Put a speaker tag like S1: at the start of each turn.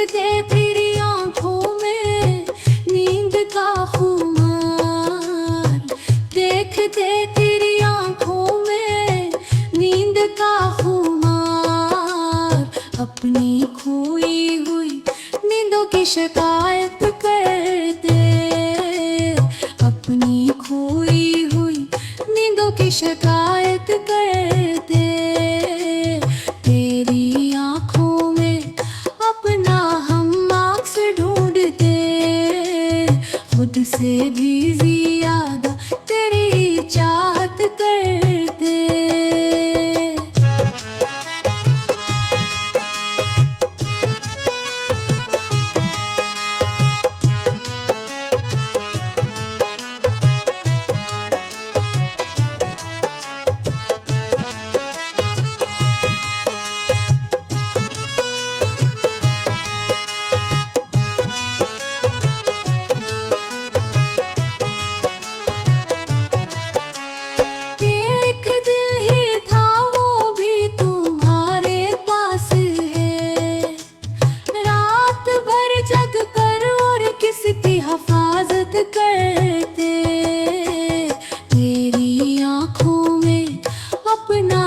S1: देखते तेरी आंखों में नींद का खुमार, देखते तेरी आंखों में नींद का खुमार। अपनी खोई हुई नींदों की शिकायत करते, अपनी खोई हुई नींदों की शिकायत करते। तेरी आंखों में अपना हम अक्स ढूंढते, खुद से भी ज्यादा तेरी चाहत करते। एक दिल ही था वो भी तुम्हारे पास है, रात भर जग कर और किसकी हिफाजत करते। तेरी आंखों में अपना